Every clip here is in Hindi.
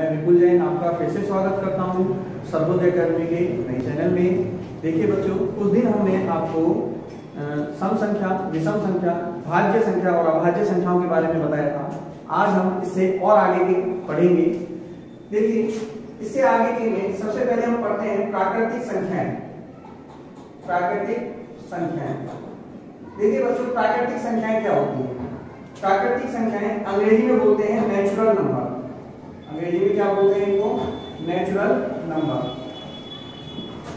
मैं विपुल जैन आपका फिर से स्वागत करता हूं सर्वोदय अकेडमी के नए चैनल में। देखिए बच्चों, उस दिन हमने आपको सम संख्या, विषम संख्या, भाज्य संख्या और अभाज्य संख्याओं के बारे में बताया था। आज हम इससे और आगे के पढ़ेंगे। देखिए, इससे आगे के में सबसे पहले हम पढ़ते हैं प्राकृतिक संख्याएं। प्राकृतिक संख्याएं, देखिए बच्चों, प्राकृतिक संख्याएं क्या होती है? प्राकृतिक संख्याएं अंग्रेजी में बोलते हैं नेचुरल नंबर। अंग्रेजी में क्या बोलते हैं इनको? Natural number.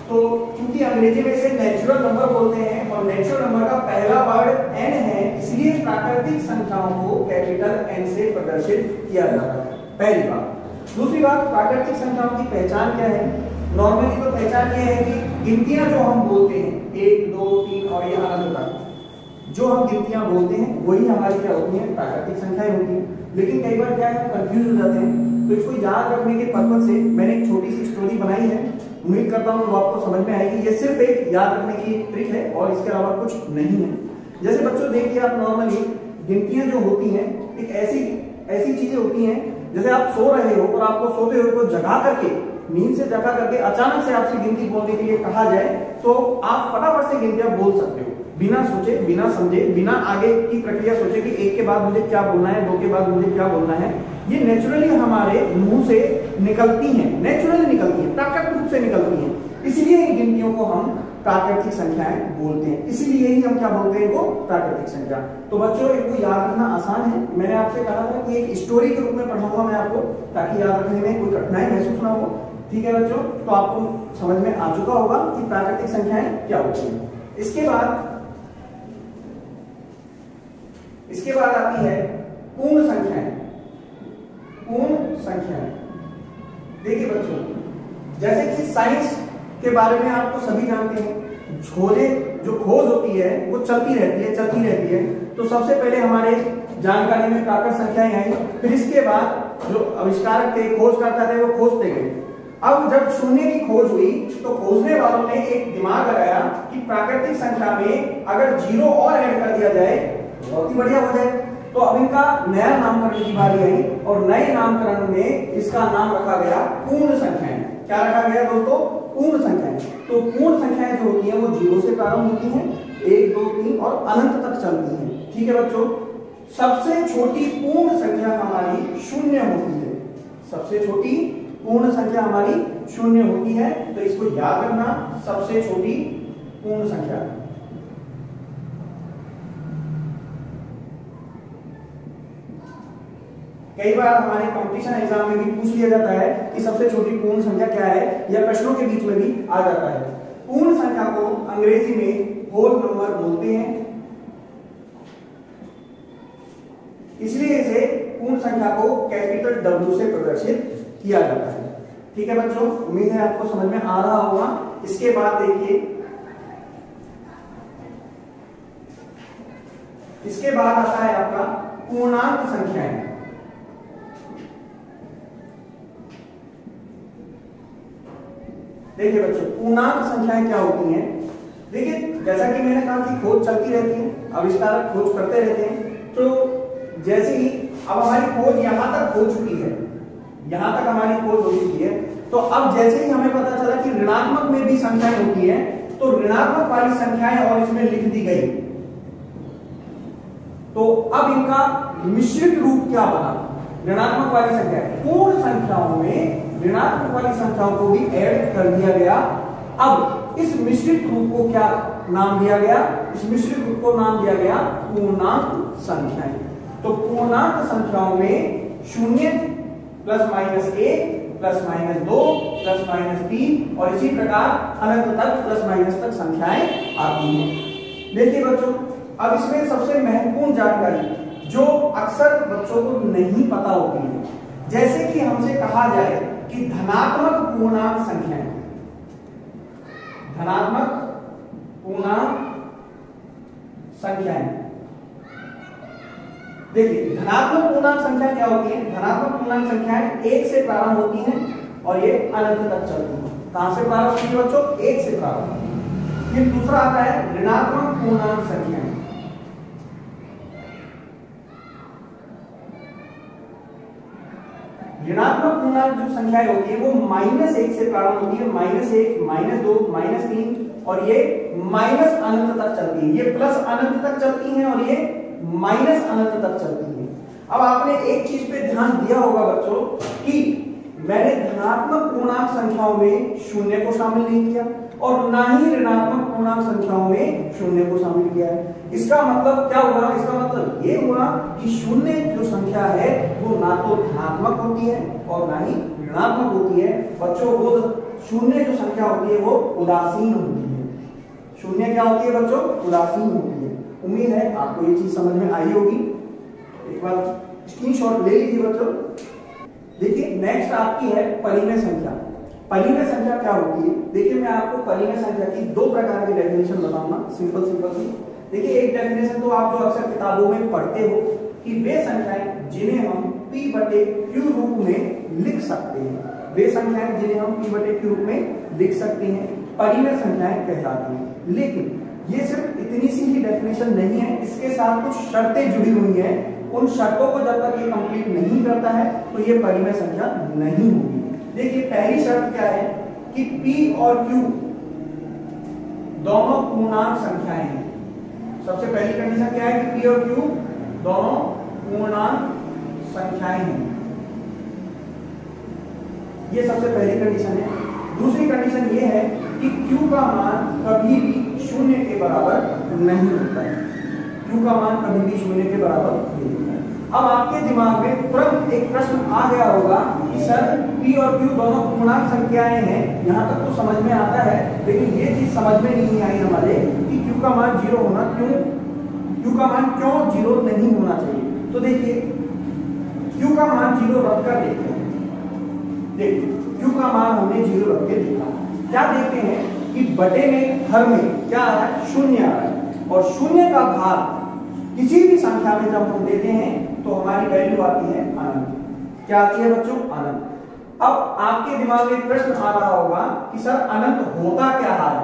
तो क्योंकि अंग्रेजी में इसे नेचुरल नंबर बोलते हैं और नेचुरल नंबर का पहला वर्ड n है, इसलिए प्राकृतिक संख्याओं को कैपिटल N से प्रदर्शित किया जाता है। पहली बात। दूसरी बात, प्राकृतिक संख्याओं की पहचान क्या है? नॉर्मली तो पहचान ये है कि गिनतियां जो हम बोलते हैं 1, 2, 3 और ये अनंत तक जो हम गिनतियां बोलते हैं वही हमारी क्या होती हैं? प्राकृतिक संख्याएं होती हैं। लेकिन कई बार क्या है, कंफ्यूज हो जाते हैं। तो इसको याद रखने के पर्पज से मैंने एक छोटी सी स्टोरी बनाई है। उम्मीद करता हूं वो आपको समझ में आएगी। ये सिर्फ एक याद रखने की ट्रिक है और इसके अलावा कुछ नहीं है। जैसे बच्चों देखिए, आप नॉर्मली गिनतियां जो होती हैं एक ऐसी चीजें होती हैं, जैसे आप सो रहे हो और आपको सोते हुए को जगा करके, नींद से जगा करके अचानक से आपसे गिनती बोलने के लिए कहा जाए तो आप फटाफट से गिनतियां बोल सकते हो, बिना सोचे, बिना समझे, बिना आगे की प्रक्रिया सोचे कि 1 के बाद मुझे क्या बोलना है, 2 के बाद मुझे क्या बोलना है। ये नेचुरली हमारे मुंह से निकलती हैं, नेचुरली निकलती हैं, प्राकृतिक रूप से निकलती हैं। इसलिए इन गिनतियों को हम प्राकृतिक संख्याएं बोलते हैं। इसीलिए ही हम क्या बोलते हैं इनको? प्राकृतिक संख्या। तो बच्चों, इनको याद रखना आसान है। मैंने आपसे कहा था कि एक स्टोरी के रूप में पढ़ाऊंगा मैं आपको, ताकि याद रखने में कोई कठिनाई महसूस ना हो। ठीक है बच्चों, तो आपको समझ में आ चुका होगा कि प्राकृतिक संख्याएं क्या होती हैं। इसके बाद आती है पूर्ण संख्याएं। पूर्ण संख्याएं, देखिए बच्चों, जैसे कि साइंस के बारे में आपको सभी जानते हैं, जो खोज होती है वो चलती रहती है। तो सबसे पहले हमारे जानकारी में प्राकृतिक संख्याएं आई, फिर इसके बाद जो आविष्कारक थे, खोजकर्ता थे, वो खोजते गए। अब जब शून्य की खोज हुई तो खोजने वालों ने एक दिमाग लगाया कि प्राकृतिक संख्या में अगर 0 और ऐड कर दिया जाए बहुत ही बढ़िया हो जाए। तो अब इनका नया नामकरण की बारी आई और नए नामकरण में इसका नाम रखा गया पूर्ण संख्याएं। क्या रखा गया दोस्तों? पूर्ण संख्याएं। तो पूर्ण संख्याएं जो होती हैं वो 0 से प्रारंभ होती हैं, 1, 2, 3 और अनंत तक चलती हैं। ठीक है बच्चों, सबसे छोटी पूर्ण संख्या हमारी 0 होती है। सबसे छोटी पूर्ण संख्या हमारी 0 होती है। तो इसको याद रखना, सबसे छोटी पूर्ण संख्या। कई बार हमारे कंपटीशन एग्जाम में भी पूछ लिया जाता है कि सबसे छोटी पूर्ण संख्या क्या है, या प्रश्नों के बीच में भी आ जाता है। पूर्ण संख्या को अंग्रेजी में होल नंबर बोलते हैं, इसलिए इसे पूर्ण संख्या को कैपिटल W से प्रदर्शित किया जाता है। ठीक है बच्चों, उम्मीद है आपको समझ में आ रहा होगा। इसके बाद देखिए, इसके बाद आता है आपका पूर्णांक संख्याएं। देखिए बच्चों, पूर्णांक संख्याएं क्या होती हैं? देखिए, जैसा कि मैंने कहा कि खोज चलती रहती है, आविष्कारक खोज करते रहते हैं। तो जैसे ही अब हमारी खोज यहां तक हो चुकी है, यहां तक हमारी खोज हो चुकी है, तो अब जैसे ही हमें पता चला कि ऋणात्मक में भी संख्याएं होती हैं, तो ऋणात्मक वाली संख्याएं और इसमें लिख दी गई। तो अब इनका मिश्रित रूप क्या बना? ऋणात्मक वाली संख्या, पूर्ण संख्याओं में ऋणात्मक वाली संख्याओं को भी ऐड कर दिया गया। अब इस मिश्रित रूप को क्या नाम दिया गया? इस मिश्रित रूप को नाम दिया गया पूर्णांक संख्याएं। तो पूर्णांक संख्याओं में 0 plus minus 1 plus minus 2 plus minus 3 और इसी प्रकार अनंत तक प्लस माइनस तक संख्याएं आती हैं। देखिए बच्चों, अब इसमें सबसे महत्वपूर्ण जानकारी जो अक्सर बच्चों को नहीं पता होती है, जैसे कि हमसे कहा जाए कि धनात्मक पूर्णांक संख्याएं, धनात्मक पूर्णांक संख्याएं। देखिए, धनात्मक पूर्णांक संख्या क्या होती है? धनात्मक पूर्णांक संख्याएं 1 से प्रारंभ होती हैं और ये अनंत तक चलती हैं। कहां से प्रारंभ होती है बच्चों? 1 से प्रारंभ। फिर दूसरा आता है ऋणात्मक पूर्णांक संख्याएं। ऋणात्मक पूर्णांक जो संख्याएं होती है वो -1 से प्रारंभ होती है, -1, -2, -3 और ये माइनस अनंत तक चलती है। ये प्लस अनंत तक चलती हैं और ये माइनस अनंत तक चलती हैं। अब आपने एक चीज पे ध्यान दिया होगा बच्चों कि मैंने धनात्मक पूर्णांक संख्याओं में शून्य को शामिल नहीं किया और ना ही ऋणात्मक पूर्णांक संख्याओं में शून्य को शामिल किया है। इसका मतलब क्या हुआ? इसका मतलब ये हुआ कि शून्य जो संख्या है वो ना तो धनात्मक होती है और ना ही ऋणात्मक होती है। बच्चों वो शून्य जो संख्या होती है वो उदासीन होती है। शून्य क्या होती है बच्चों? उदासीन होती है। उम्मीद है आपको ये चीज समझ में आई होगी। एक बार स्क्रीनशॉट ले लीजिए बच्चों। देखिए नेक्स्ट आपकी है परिमेय संख्या। परिमेय संख्या क्या होती है? देखिए मैं आपको परिमेय संख्या की दो प्रकार की डेफिनेशन बताऊंगा, सिंपल सी। देखिए एक डेफिनेशन तो आप जो अक्सर किताबों में पढ़ते हो कि वे संख्याएं जिन्हें हम p/q रूप में लिख सकते हैं, वे संख्याएं जिन्हें हम p/q रूप में लिख सकते हैं परिमेय संख्याएं कहलाती हैं। लेकिन ये सिर्फ इतनी सी ही डेफिनेशन नहीं है, इसके साथ कुछ शर्तें जुड़ी हुई हैं। उन शर्तों को जब तक ये कंप्लीट नहीं करता है तो ये परिमेय संख्या नहीं होगी। देखिए पहली शर्त क्या है कि p और q दोनों पूर्णांक संख्याएं हैं। सबसे पहली कंडीशन क्या है कि p और q दोनों पूर्णांक संख्याएं हैं। ये सबसे पहली कंडीशन है। दूसरी कंडीशन ये है कि q का मान कभी भी शून्य के बराबर नहीं होता है। q का मान कभी भी शून्य के बराबर नहीं होता है। अब आपके दिमाग में तुरंत एक प्रश्न आ गया होगा कि सर p और q दोनों पूर्णांक संख्याएं हैं, यहां तक तो समझ में आता है, लेकिन ये चीज समझ में नहीं आई हमारे कि q का मान 0 होना q का मान क्यों 0 नहीं होना चाहिए। तो देखिए q का मान 0 रख कर देखते हैं। देखिए q का मान हमने 0 रख के देखा, क्या देखते हैं कि बटे में हर में क्या आ रहा है? शून्य आ रहा है। और शून्य का भाग किसी भी संख्या में जब हम देते हैं तो हमारी वैल्यू आती है अनंत। क्या आती है बच्चों? अनंत। अब आपके दिमाग में प्रश्न आ रहा होगा कि सर अनंत होता क्या है?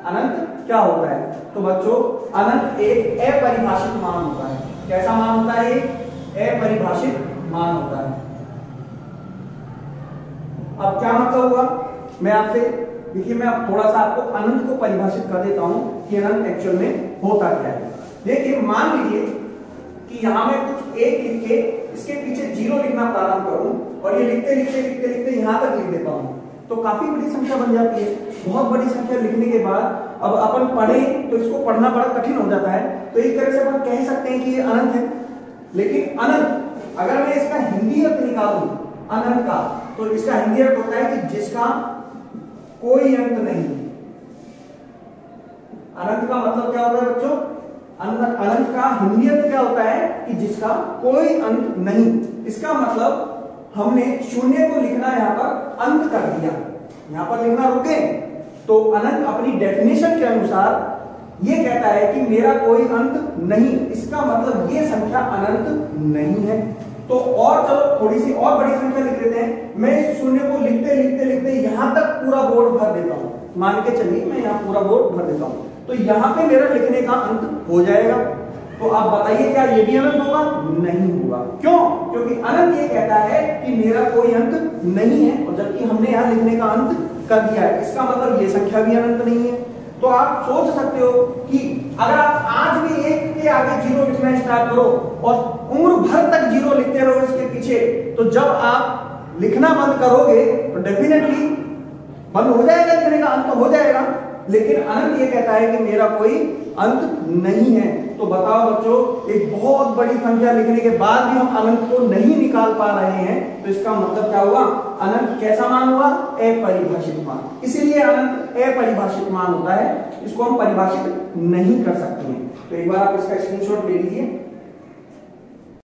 अनंत क्या होता है? तो बच्चों अनंत एक अपरिभाषित मान होता है। कैसा मान होता है? अपरिभाषित मान होता है। अब क्या मतलब हुआ? मैं आपसे देखिए मैं अब थोड़ा सा आपको अनंत को परिभाषित कर देता हूं कि अनंत एक्चुअल में होता क्या है। देखिए मान लीजिए कि यहां मैं कुछ एक लिख के इसके पीछे 0 लिखना प्रारंभ करूं और ये लिखते यहां तक लिख देता हूं तो काफी बड़ी संख्या बन जाती है। बहुत बड़ी संख्या लिखने के बाद अब अपन पढ़े तो इसको पढ़ना बड़ा कठिन हो जाता है। तो एक तरह से अपन कह सकते हैं कि ये अनंत है। लेकिन अनंत अगर मैं इसका हिंदी अर्थ निकालूं अनंत का, तो इसका हिंदी अर्थ होता है कि जिसका कोई अंत नहीं। अनंत का मतलब क्या होता है बच्चों? अनंत का हिंदी अर्थ क्या होता है कि जिसका कोई अंत नहीं। इसका मतलब हमने शून्य को लिखना यहां पर अंत कर दिया, यहां पर लिखना रुक गए। तो अनंत अपनी डेफिनेशन के अनुसार ये कहता है कि मेरा कोई अंत नहीं। इसका मतलब ये संख्या अनंत नहीं है। तो और चलो थोड़ी सी और बड़ी संख्या लिख लेते हैं। मैं इस शून्य को लिखते यहां तक पूरा बोर्ड भर देता हूं। मान के चलिए मैं यहां पूरा बोर्ड भर देता हूं तो यहां पे मेरा लिखने का अंत हो जाएगा। तो आप बताइए क्या ये भी अनंत होगा? नहीं होगा। क्यों? क्योंकि अनंत ये कहता है कि मेरा कोई अंत नहीं है और जबकि हमने यहां लिखने का अंत कर दिया है। इसका मतलब ये संख्या भी अनंत नहीं है। तो आप सोच सकते हो कि अगर आप आज भी एक के आगे 0 लिखना स्टार्ट करो और उम्र भर तक 0 लिखते रहो इसके पीछे, तो जब आप लिखना बंद करोगे तो डेफिनेटली बंद हो जाएगा, लिखने का अंत हो जाएगा। लेकिन अनंत ये कहता है कि मेरा कोई अंत नहीं है। तो बताओ बच्चों, एक बहुत बड़ी संख्या लिखने के बाद भी हम अनंत को नहीं निकाल पा रहे हैं, तो इसका मतलब क्या हुआ? अनंत कैसा मान हुआ? अपरिभाषित मान। इसीलिए अनंत अपरिभाषित मान होता है, इसको हम परिभाषित नहीं कर सकते हैं। तो एक बार आप इसका स्क्रीनशॉट ले लीजिए।